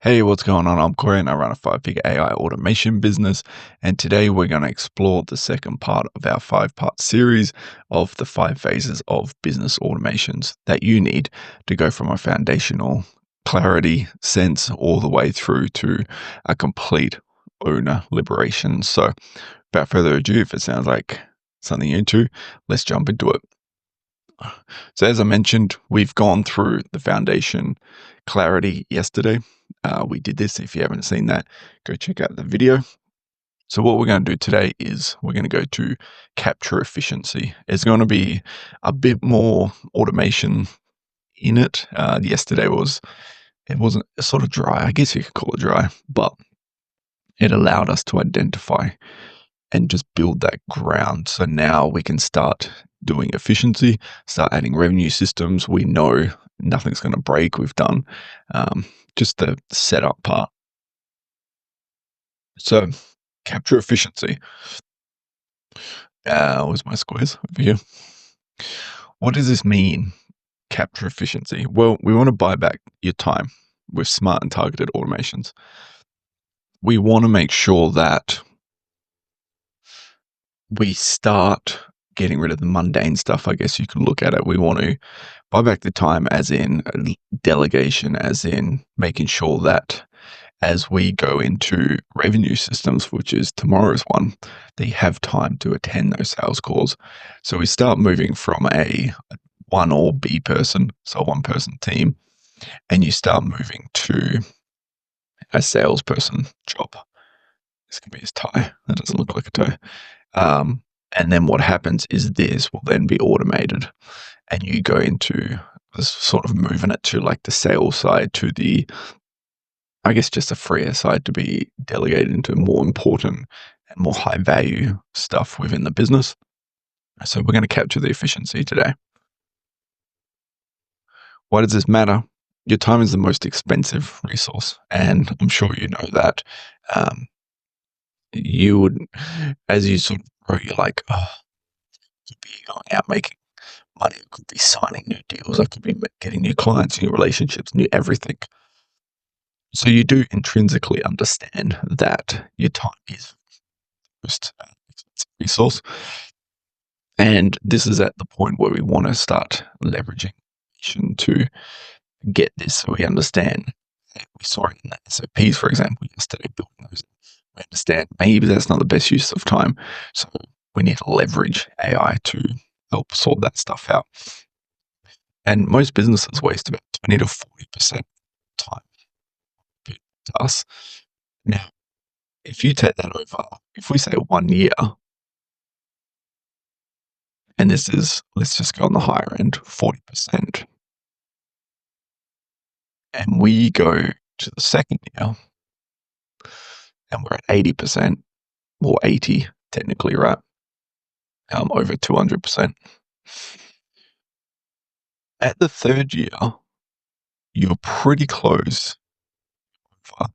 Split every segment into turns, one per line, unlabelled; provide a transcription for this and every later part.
Hey, what's going on? I'm Corey and I run a five-figure AI automation business. And today we're going to explore the second part of our five-part series of the 5 phases of business automations that you need to go from a foundational clarity sense all the way through to a complete owner liberation. So, without further ado, if it sounds like something you're into, let's jump into it. So, as I mentioned, we've gone through the foundation clarity yesterday. We did this. If you haven't seen that, go check out the video. So, what we're going to do today is we're going to go to capture efficiency. It's going to be a bit more automation in it. Yesterday it wasn't sort of dry. I guess you could call it dry, but it allowed us to identify and just build that ground. So now we can start doing efficiency, start adding revenue systems. We know nothing's going to break. We've done just the setup part. So capture efficiency. Where's my squares? Over here. What does this mean? Capture efficiency. Well, we want to buy back your time with smart and targeted automations. We want to make sure that we start getting rid of the mundane stuff. I guess you could look at it. We want to buy back the time as in delegation, as in making sure that as we go into revenue systems, which is tomorrow's one, they have time to attend those sales calls. So we start moving from a one or B person, so one person team, and you start moving to a salesperson job. This could be his tie. That doesn't look like a tie. And then what happens is this will then be automated, and you go into this sort of moving it to like the sales side, to the, I guess, just a freer side to be delegated into more important and more high value stuff within the business. So we're going to capture the efficiency today. Why does this matter? Your time is the most expensive resource, and I'm sure you know that. You would, as you sort of grow, you're like, oh, I could be going out making money, I could be signing new deals, I could be getting new clients, new relationships, new everything. So you do intrinsically understand that your time is the most expensive resource. And this is at the point where we want to start leveraging to get this, so we understand. We saw it in the SOPs, for example, yesterday, building those. We understand maybe that's not the best use of time. So we need to leverage AI to help sort that stuff out. And most businesses waste about 20 to 40% time to us. Now, if you take that over, if we say 1 year, and this is, let's just go on the higher end, 40%, and we go to the second year, and we're at 80%, or 80 technically, right? Over 200%. At the third year, you're pretty close for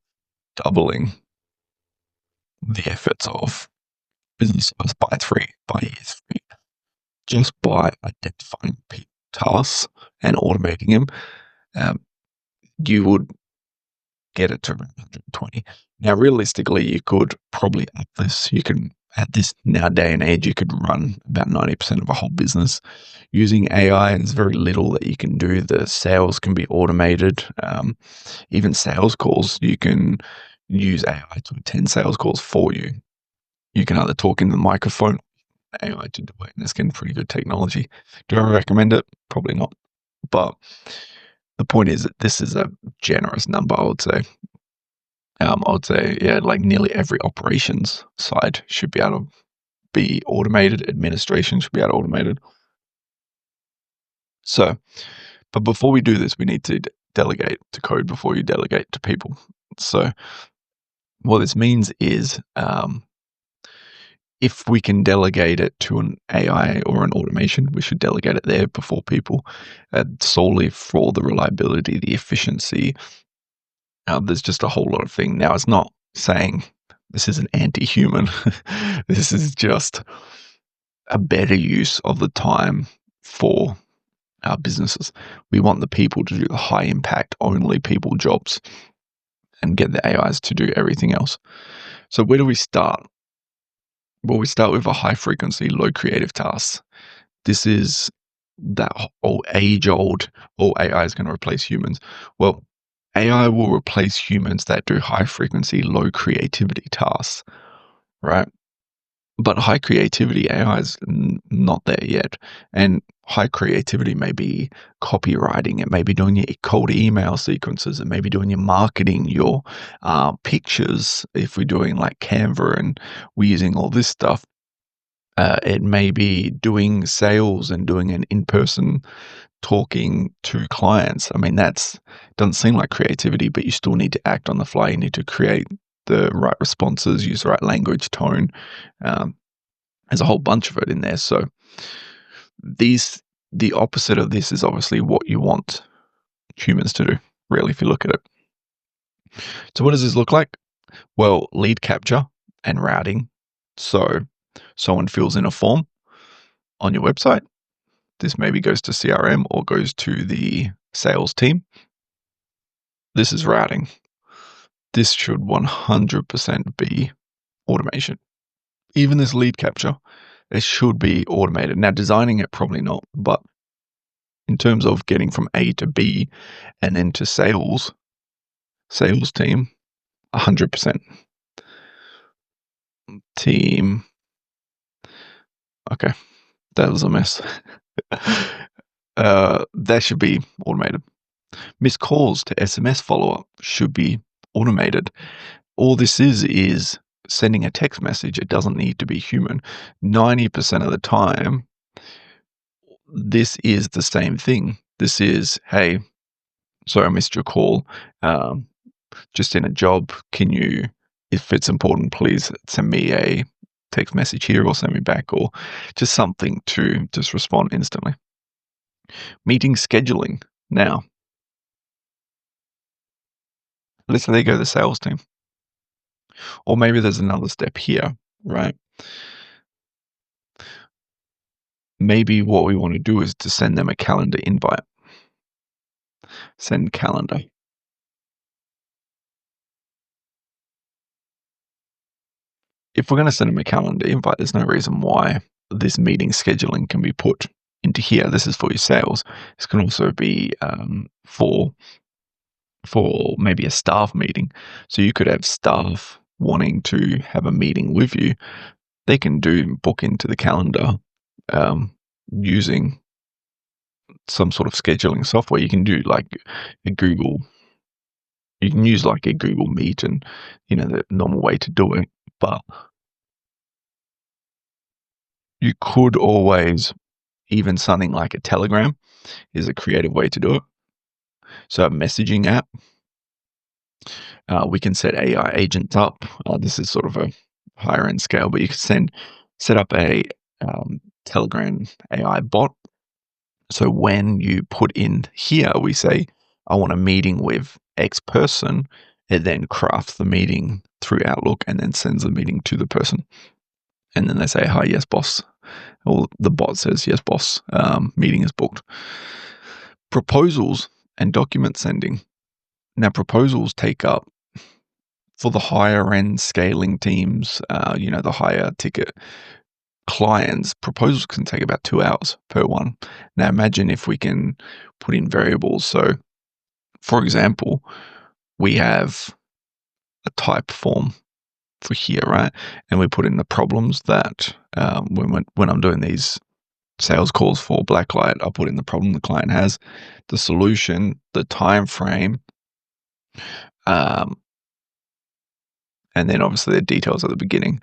doubling the efforts of business owners by year three, just by identifying tasks and automating them. You would get it to around 120. Now, realistically, you could probably up this. You can, at this now day and age, you could run about 90% of a whole business using AI. There's very little that you can do. The sales can be automated. Even sales calls, you can use AI to attend sales calls for you. You can either talk in the microphone, AI to do it, and it's getting pretty good technology. Do I recommend it? Probably not. But the point is that this is a generous number, I would say. Yeah, like nearly every operations side should be able to be automated. Administration should be able to automated. So, but before we do this, we need to delegate to code before you delegate to people. So, what this means is, if we can delegate it to an AI or an automation, we should delegate it there before people, solely for the reliability, the efficiency. There's just a whole lot of things. Now, it's not saying this is an anti-human. This is just a better use of the time for our businesses. We want the people to do the high impact, only people jobs. and get the AIs to do everything else. So where do we start? Well, we start with a high frequency, low creative tasks. This is that age-old, all AI is going to replace humans. Well, AI will replace humans that do high frequency, low creativity tasks, right? But high creativity AI is not there yet. And high creativity may be copywriting, it may be doing your cold email sequences, it may be doing your marketing, your pictures, if we're doing like Canva and we're using all this stuff. It may be doing sales and doing an in-person talking to clients. I mean, that's doesn't seem like creativity, but you still need to act on the fly. You need to create the right responses, use the right language, tone. Um, there's a whole bunch of it in there. So the opposite of this is obviously what you want humans to do, really, if you look at it. So what does this look like? Well, lead capture and routing. So someone fills in a form on your website. This maybe goes to CRM or goes to the sales team. This is routing. This should 100% be automation. Even this lead capture, it should be automated. Now, designing it, probably not, but in terms of getting from A to B and then to sales team, 100%. Team. Okay, that was a mess. That should be automated. Missed calls to SMS follow-up should be automated. All this is sending a text message. It doesn't need to be human. 90% of the time, this is the same thing. This is, hey, sorry, I missed your call. Just in a job, can you, if it's important, please send me a text message here or send me back, or just something to just respond instantly. Meeting scheduling. Now, let's say they go to the sales team. Or maybe there's another step here, right? Maybe what we want to do is to send them a calendar invite. Send calendar. If we're going to send them a calendar invite, there's no reason why this meeting scheduling can be put into here. This is for your sales. This can also be for maybe a staff meeting. So you could have staff wanting to have a meeting with you. They can book into the calendar using some sort of scheduling software. You can do like a Google. You can use like a Google Meet and, the normal way to do it. But you could always, even something like a Telegram is a creative way to do it. So a messaging app, we can set AI agents up. This is sort of a higher end scale, but you can set up a Telegram AI bot. So when you put in here, we say, I want a meeting with X person, it then crafts the meeting through Outlook and then sends the meeting to the person. And then they say, hi, yes, boss. Or the bot says, yes, boss, meeting is booked. Proposals and document sending. Now, proposals take up, for the higher end scaling teams, the higher ticket clients, proposals can take about 2 hours per one. Now, imagine if we can put in variables. So, for example, we have a type form for here, right? And we put in the problems that when I'm doing these sales calls for Blacklight, I put in the problem the client has, the solution, the time frame, and then obviously the details at the beginning.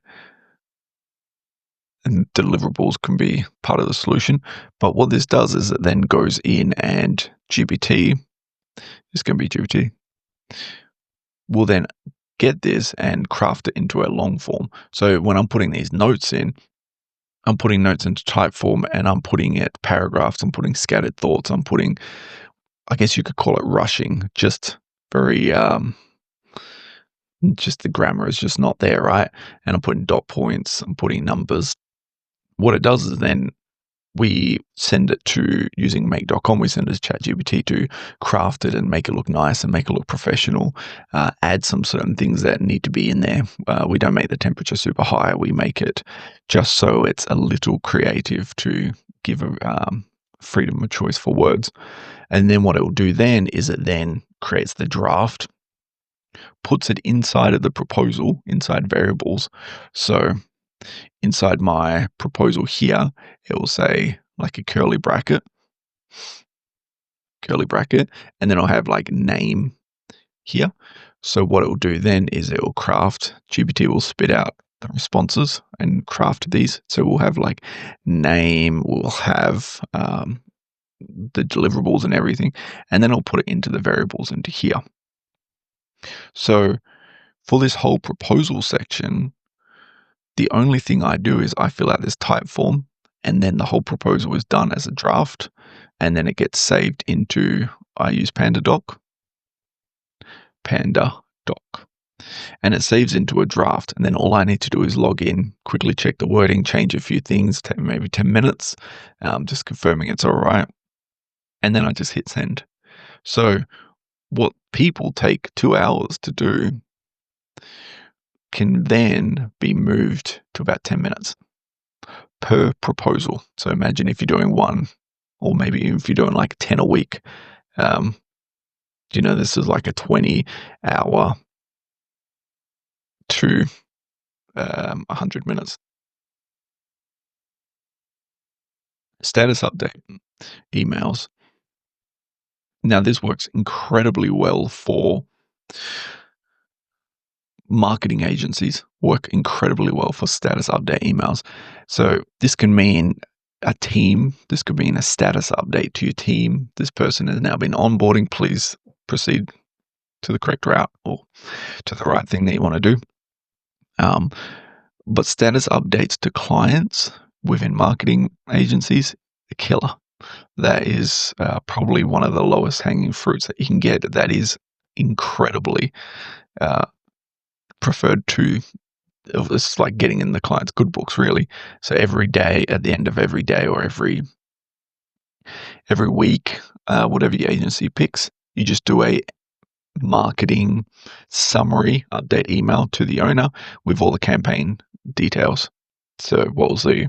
And deliverables can be part of the solution. But what this does is it then goes in and GPT, it's going to be GPT, will then get this and craft it into a long form. So when I'm putting these notes in, I'm putting notes into type form and I'm putting it paragraphs, I'm putting scattered thoughts, I'm putting, I guess you could call it rushing, just very, just the grammar is just not there, right? And I'm putting dot points, I'm putting numbers. What it does is then we send it to using make.com. We send it to ChatGPT to craft it and make it look nice and make it look professional. Add some certain things that need to be in there. We don't make the temperature super high. We make it just so it's a little creative to give a freedom of choice for words. And then what it will do then is it then creates the draft, puts it inside of the proposal, inside variables. So inside my proposal here, it will say like a curly bracket, and then I'll have like name here. So what it will do then is it will craft, GPT will spit out the responses and craft these. So we'll have like name, we'll have the deliverables and everything, and then I'll put it into the variables into here. So for this whole proposal section, the only thing I do is I fill out this type form, and then the whole proposal is done as a draft, and then it gets saved into, I use PandaDoc, and it saves into a draft. And then all I need to do is log in, quickly check the wording, change a few things, take maybe 10 minutes, just confirming it's all right. And then I just hit send. So what people take 2 hours to do can then be moved to about 10 minutes per proposal. So imagine if you're doing one, or maybe if you're doing like 10 a week, this is like a 20-hour to 100 minutes. Status update emails. Now, this works incredibly well for marketing agencies, work incredibly well for status update emails. So this can mean a team. This could mean a status update to your team. This person has now been onboarding. Please proceed to the correct route or to the right thing that you want to do. But status updates to clients within marketing agencies, a killer. That is probably one of the lowest hanging fruits that you can get. That is incredibly preferred to. It's like getting in the client's good books, really. So every day, at the end of every day, or every week, whatever your agency picks, you just do a marketing summary update email to the owner with all the campaign details. So what was the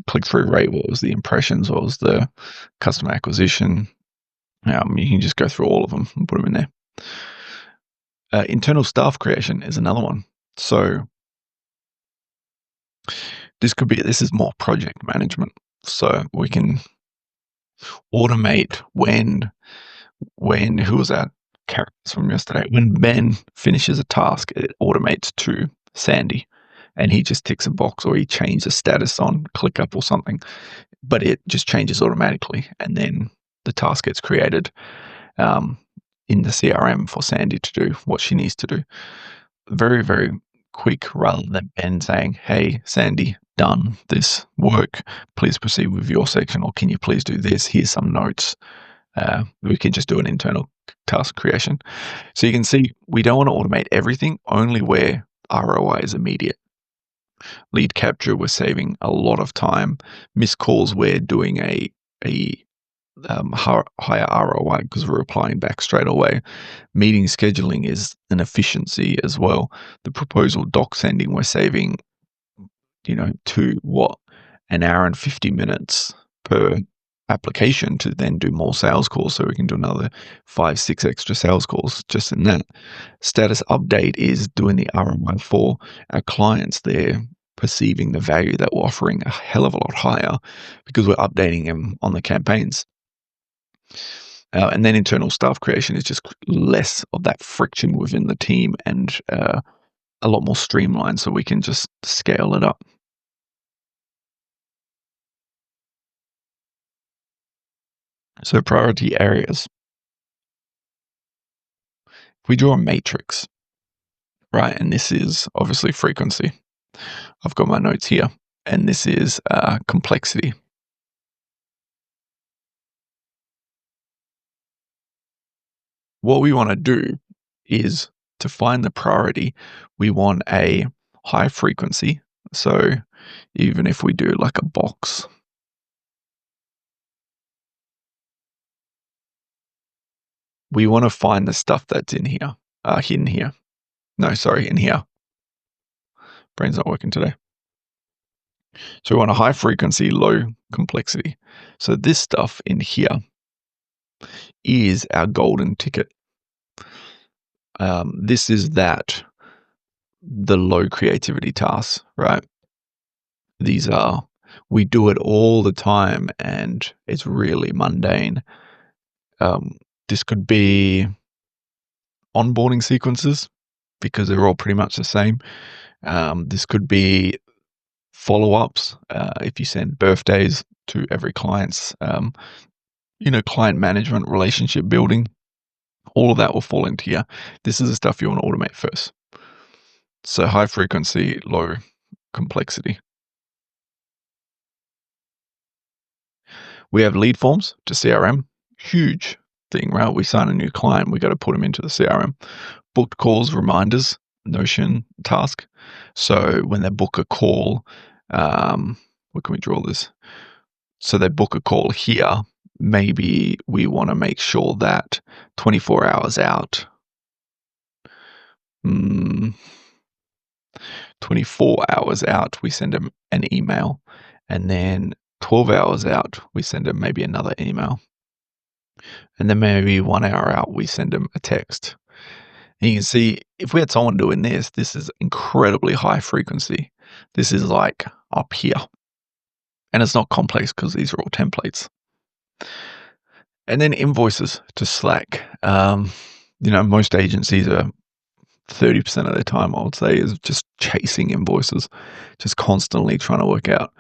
click-through rate, what was the impressions, what was the customer acquisition. You can just go through all of them and put them in there. Internal staff creation is another one. So this is more project management. So we can automate when who was that character from yesterday? When Ben finishes a task, it automates to Sandy, and he just ticks a box, or he changes the status on ClickUp or something, but it just changes automatically, and then the task gets created in the CRM for Sandy to do what she needs to do. Very, very quick, rather than Ben saying, "Hey, Sandy, done this work. Please proceed with your section," or "Can you please do this? Here's some notes." We can just do an internal task creation. So you can see we don't want to automate everything, only where ROI is immediate. Lead capture, we're saving a lot of time. Missed calls, we're doing a higher ROI because we're replying back straight away. Meeting scheduling is an efficiency as well. The proposal doc sending, we're saving, an hour and 50 minutes per application to then do more sales calls. So we can do another 5-6 extra sales calls just in that. Status update is doing the ROI for our clients. They're perceiving the value that we're offering a hell of a lot higher because we're updating them on the campaigns. And then internal staff creation is just less of that friction within the team and a lot more streamlined, so we can just scale it up. So priority areas. If we draw a matrix, right, and this is obviously frequency. I've got my notes here, and this is complexity. What we want to do is to find the priority. We want a high frequency. So even if we do like a box, we want to find the stuff that's in here, hidden here. No, sorry, in here. Brain's not working today. So we want a high frequency, low complexity. So this stuff in here is our golden ticket. This is the low creativity tasks, right? We do it all the time and it's really mundane. This could be onboarding sequences because they're all pretty much the same. This could be follow-ups. If you send birthdays to every client's, client management, relationship building, all of that will fall into here. This is the stuff you want to automate first. So high frequency, low complexity. We have lead forms to CRM. Huge thing, right? We sign a new client, we got to put them into the CRM. Booked calls, reminders, Notion task. So when they book a call, where can we draw this? So they book a call here. Maybe we want to make sure that 24 hours out, 24 hours out, we send them an email. And then 12 hours out, we send them maybe another email. And then maybe 1 hour out, we send them a text. And you can see if we had someone doing this is incredibly high frequency. This is like up here. And it's not complex because these are all templates. And then invoices to Slack. Most agencies are 30% of their time, I would say, is just chasing invoices, just constantly trying to work out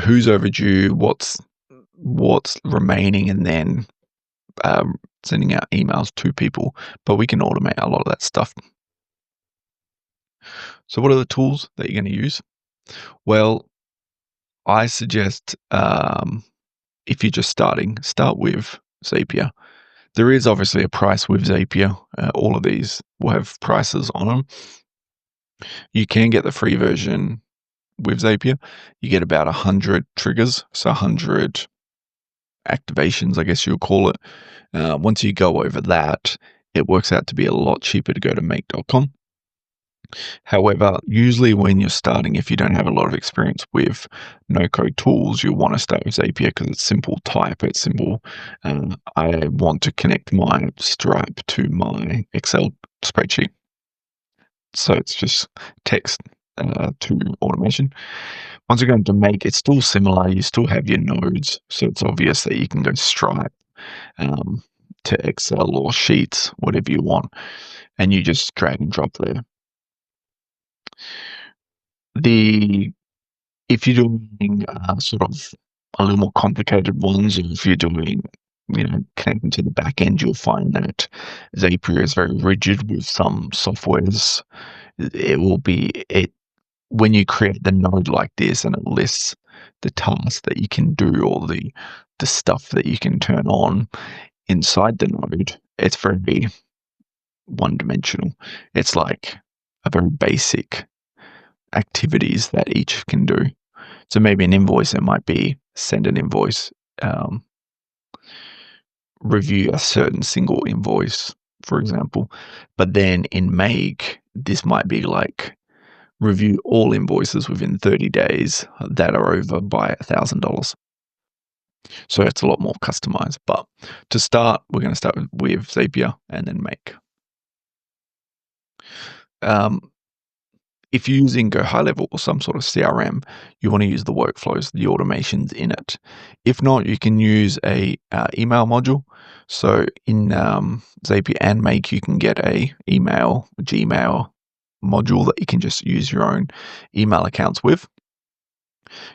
who's overdue, what's remaining, and then sending out emails to people. But we can automate a lot of that stuff. So what are the tools that you're going to use? Well, I suggest if you're just starting, start with Zapier. There is obviously a price with Zapier. All of these will have prices on them. You can get the free version with Zapier. You get about 100 triggers, so 100 activations, I guess you'll call it. Once you go over that, it works out to be a lot cheaper to go to make.com. However, usually when you're starting, if you don't have a lot of experience with no-code tools, you'll want to start with Zapier because it's simple type, it's simple. I want to connect my Stripe to my Excel spreadsheet. So it's just text to automation. Once you go into Make, it's still similar. You still have your nodes, so it's obvious that you can go Stripe to Excel or Sheets, whatever you want, and you just drag and drop there. If you're doing sort of a little more complicated ones, or if you're doing, connecting to the back end, you'll find that Zapier is very rigid with some softwares. When you create the node like this and it lists the tasks that you can do or the stuff that you can turn on inside the node, it's very one-dimensional. It's like a very basic activities that each can do. So maybe an invoice, it might be send an invoice, review a certain single invoice, for example. But then in Make, this might be like review all invoices within 30 days that are over by $1,000. So it's a lot more customized. But to start, we're going to start with Zapier and then Make. If you're using Go High Level or some sort of CRM, you want to use the workflows, the automations in it. If not, you can use a email module. So in Zapier and Make, you can get a Gmail module that you can just use your own email accounts with.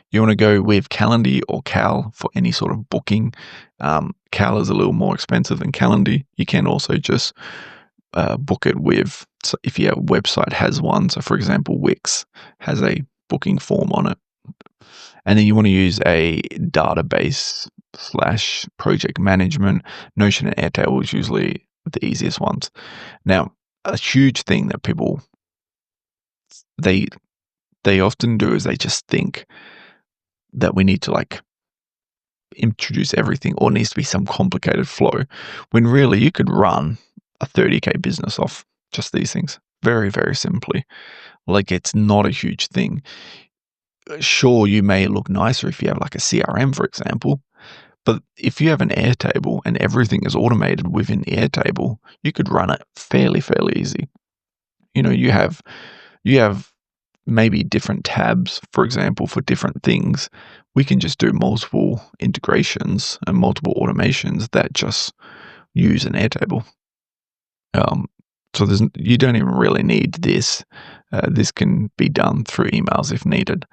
You want to go with Calendly or Cal for any sort of booking. Cal is a little more expensive than Calendly. You can also just book it with, so if your website has one, so for example Wix has a booking form on it, and then you want to use a database / project management. Notion and Airtable is usually the easiest ones. Now, a huge thing that people they often do is they just think that we need to introduce everything or it needs to be some complicated flow, when really you could run a 30K business off just these things very, very simply. Like, it's not a huge thing. Sure, you may look nicer if you have like a CRM, for example, but if you have an Airtable and everything is automated within Airtable, you could run it fairly easy. You have maybe different tabs, for example, for different things. We can just do multiple integrations and multiple automations that just use an Airtable. So you don't even really need this. This can be done through emails if needed.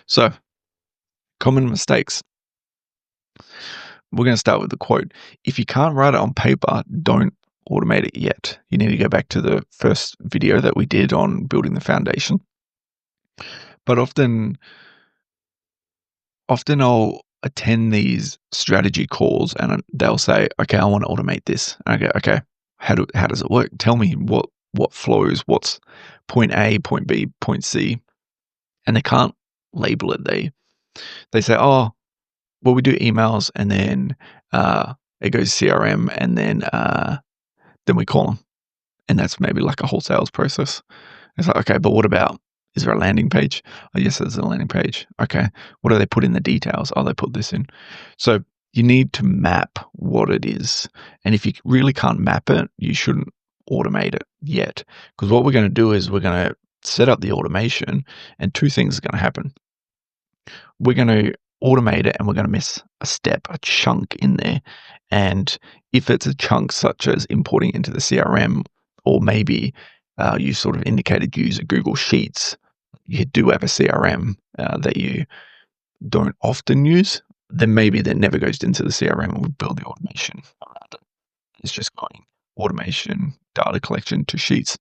So, common mistakes. We're going to start with the quote. If you can't write it on paper, don't automate it yet. You need to go back to the first video that we did on building the foundation. But often I'll attend these strategy calls and they'll say, okay, I want to automate this. And I go, okay, how does it work? Tell me what flows, what's point A, point B, point C. And they can't label it. They say, oh, well, we do emails and then it goes CRM and then we call them. And that's maybe like a whole sales process. It's like, okay, but what about, is there a landing page? Oh, yes, there's a landing page. Okay. What do they put in the details? Oh, they put this in. So you need to map what it is. And if you really can't map it, you shouldn't automate it yet. Because what we're going to do is we're going to set up the automation and two things are going to happen. We're going to automate it and we're going to miss a step, a chunk in there. And if it's a chunk such as importing into the CRM, or maybe you sort of indicated you use a Google Sheets, you do have a CRM that you don't often use, then maybe that never goes into the CRM and we build the automation around it. It's just going automation, data collection to Sheets.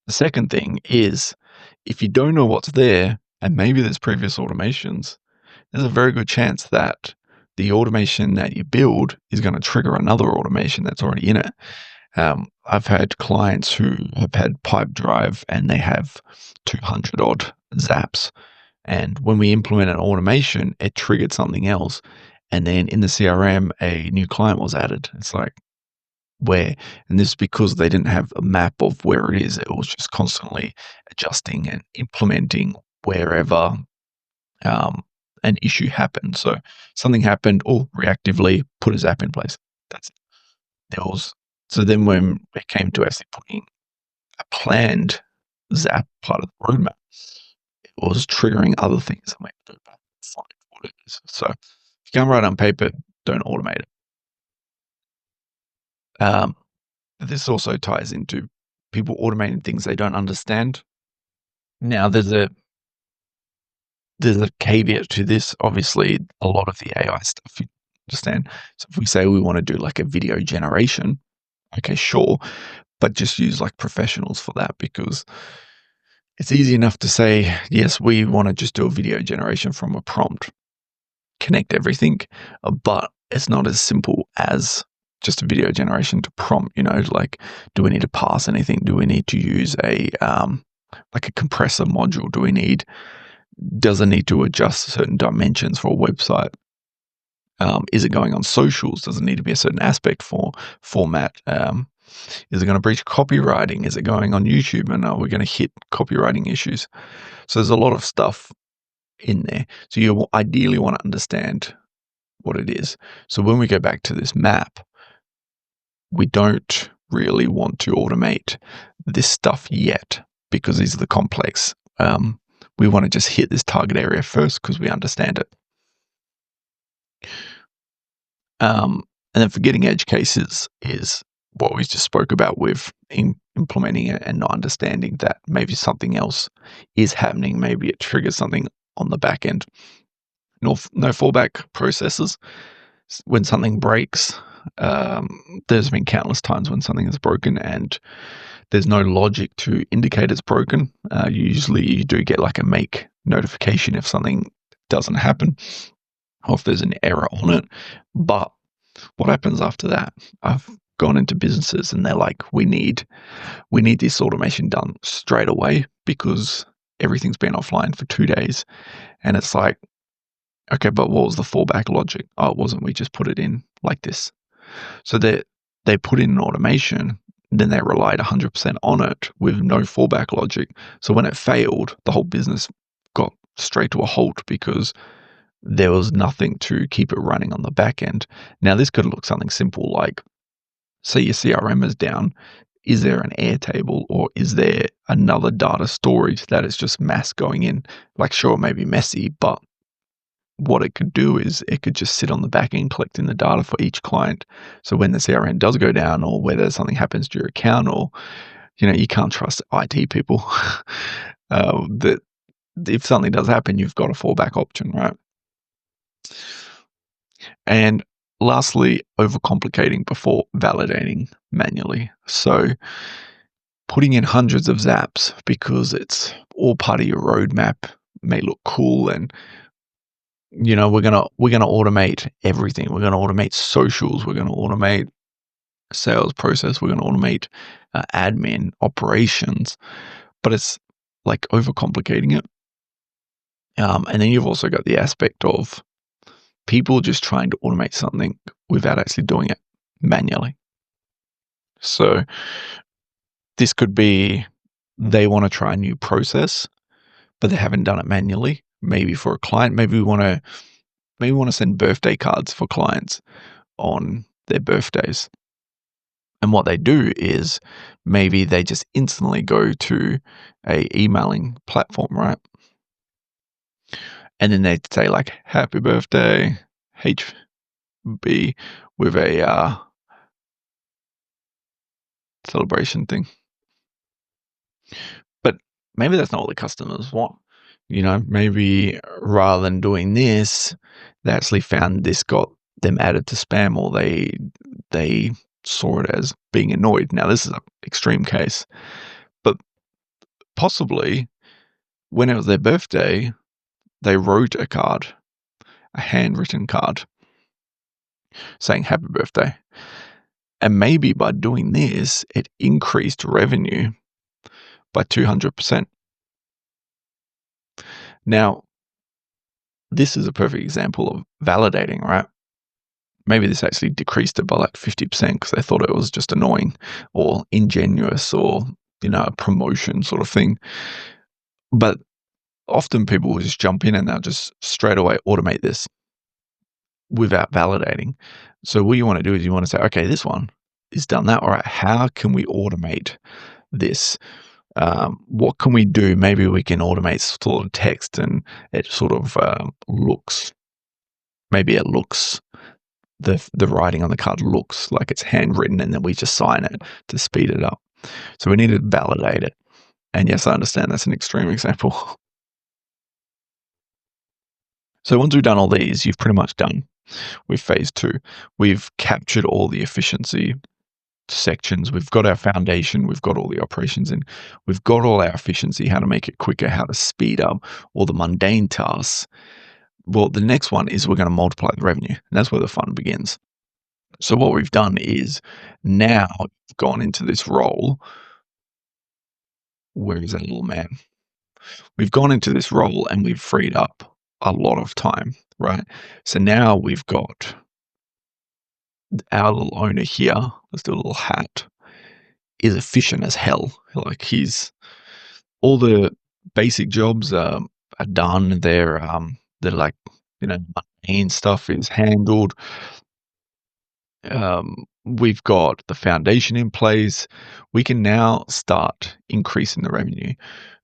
The second thing is, if you don't know what's there, and maybe there's previous automations, there's a very good chance that the automation that you build is going to trigger another automation that's already in it. I've had clients who have had Pipedrive and they have 200 odd zaps. And when we implement an automation, it triggered something else. And then in the CRM, a new client was added. It's like, where? And this is because they didn't have a map of where it is. It was just constantly adjusting and implementing wherever an issue happened. So something happened, or reactively put a zap in place. That's it. So then when it came to actually putting a planned zap part of the roadmap, it was triggering other things that might go back and find what it is. So if you can't write on paper, don't automate it. This also ties into people automating things they don't understand. Now, there's a caveat to this. Obviously, a lot of the AI stuff you understand. So if we say we want to do like a video generation, okay, sure, but just use like professionals for that, because it's easy enough to say, yes, we want to just do a video generation from a prompt, connect everything, but it's not as simple as just a video generation to prompt. Like, do we need to pass anything? Do we need to use a compressor module? Does it need to adjust certain dimensions for a website? Is it going on socials? Does it need to be a certain aspect for format? Is it going to breach copywriting? Is it going on YouTube and are we going to hit copywriting issues? So there's a lot of stuff in there. So you ideally want to understand what it is. So when we go back to this map, we don't really want to automate this stuff yet, because these are the complex. We want to just hit this target area first because we understand it. And then for getting edge cases is what we just spoke about with implementing it and not understanding that maybe something else is happening. Maybe it triggers something on the back end. No fallback processes. When something breaks, there's been countless times when something is broken and there's no logic to indicate it's broken. Usually you do get like a make notification if something doesn't happen, or if there's an error on it. But what happens after that? gone into businesses and they're like, we need this automation done straight away because everything's been offline for 2 days. And it's like, okay, but what was the fallback logic? Oh, it wasn't. We just put it in like this. So they put in an automation, then they relied 100% on it with no fallback logic. So when it failed, the whole business got straight to a halt because there was nothing to keep it running on the back end. Now, this could look something simple like, say your CRM is down. Is there an Airtable or is there another data storage that is just mass going in? Like, sure, it may be messy, but what it could do is it could just sit on the back end collecting the data for each client. So when the CRM does go down or whether something happens to your account or, you can't trust IT people, that if something does happen, you've got a fallback option, right? And lastly, overcomplicating before validating manually. So putting in hundreds of zaps because it's all part of your roadmap may look cool, and we're gonna automate everything. We're gonna automate socials. We're gonna automate sales process. We're gonna automate admin operations, but it's like overcomplicating it. And then you've also got the aspect of people just trying to automate something without actually doing it manually. So this could be they want to try a new process, but they haven't done it manually. Maybe for a client, maybe we want to send birthday cards for clients on their birthdays. And what they do is maybe they just instantly go to a emailing platform, right? And then they say like, happy birthday, HB, with a celebration thing. But maybe that's not what the customers want. Maybe rather than doing this, they actually found this got them added to spam, or they saw it as being annoyed. Now, this is an extreme case, but possibly when it was their birthday, they wrote a card, a handwritten card saying happy birthday. And maybe by doing this, it increased revenue by 200%. Now, this is a perfect example of validating, right? Maybe this actually decreased it by like 50% because they thought it was just annoying or ingenuous or, a promotion sort of thing. But often people will just jump in and they'll just straight away automate this without validating. So what you want to do is you want to say, okay, this one is done that. All right, how can we automate this? What can we do? Maybe we can automate sort of text and it sort of looks the writing on the card looks like it's handwritten, and then we just sign it to speed it up. So we need to validate it. And yes, I understand that's an extreme example. So once we've done all these, you've pretty much done with phase 2. We've captured all the efficiency sections. We've got our foundation. We've got all the operations in. We've got all our efficiency, how to make it quicker, how to speed up all the mundane tasks. Well, the next one is we're going to multiply the revenue. And that's where the fun begins. So what we've done is now gone into this role. Where is that little man? We've gone into this role and we've freed up a lot of time, right? So now we've got our little owner here, let's do a little hat, is efficient as hell. Like he's all the basic jobs are done. They're like, mundane stuff is handled. We've got the foundation in place. We can now start increasing the revenue.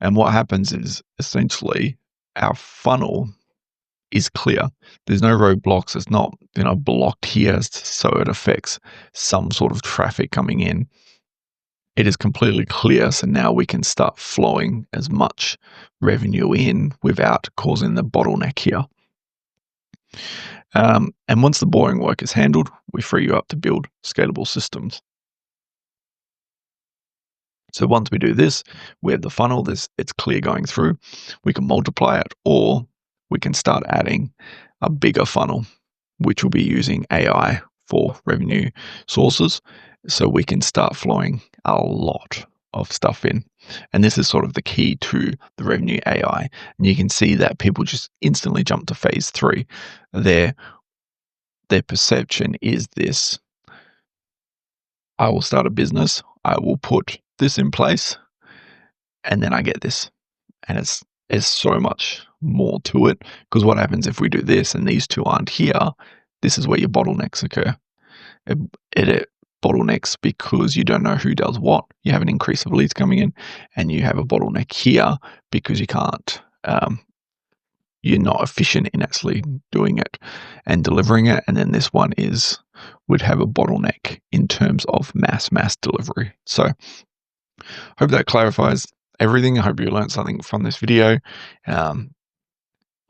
And what happens is essentially our funnel is clear. There's no roadblocks. It's not, blocked here so it affects some sort of traffic coming in. It is completely clear. So now we can start flowing as much revenue in without causing the bottleneck here. And once the boring work is handled, we free you up to build scalable systems. So once we do this, we have the funnel, it's clear going through. We can multiply it, or we can start adding a bigger funnel, which will be using AI for revenue sources, so we can start flowing a lot of stuff in. And this is sort of the key to the revenue AI. And you can see that people just instantly jump to phase 3. Their perception is this: I will start a business, I will put this in place, and then I get this. And it's so much more to it, because what happens if we do this and these two aren't here? This is where your bottlenecks occur. It bottlenecks because you don't know who does what. You have an increase of leads coming in, and you have a bottleneck here because you can't. You're not efficient in actually doing it and delivering it. And then this one would have a bottleneck in terms of mass delivery. So hope that clarifies everything. I hope you learned something from this video.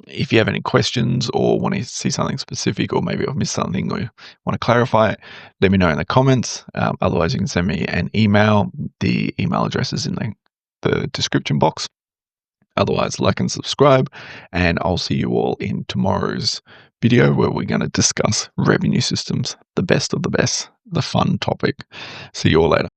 If you have any questions or want to see something specific, or maybe I've missed something or you want to clarify it, let me know in the comments. Otherwise, you can send me an email. The email address is in the description box. Otherwise, like and subscribe, and I'll see you all in tomorrow's video, where we're going to discuss revenue systems, the best of the best, the fun topic. See you all later.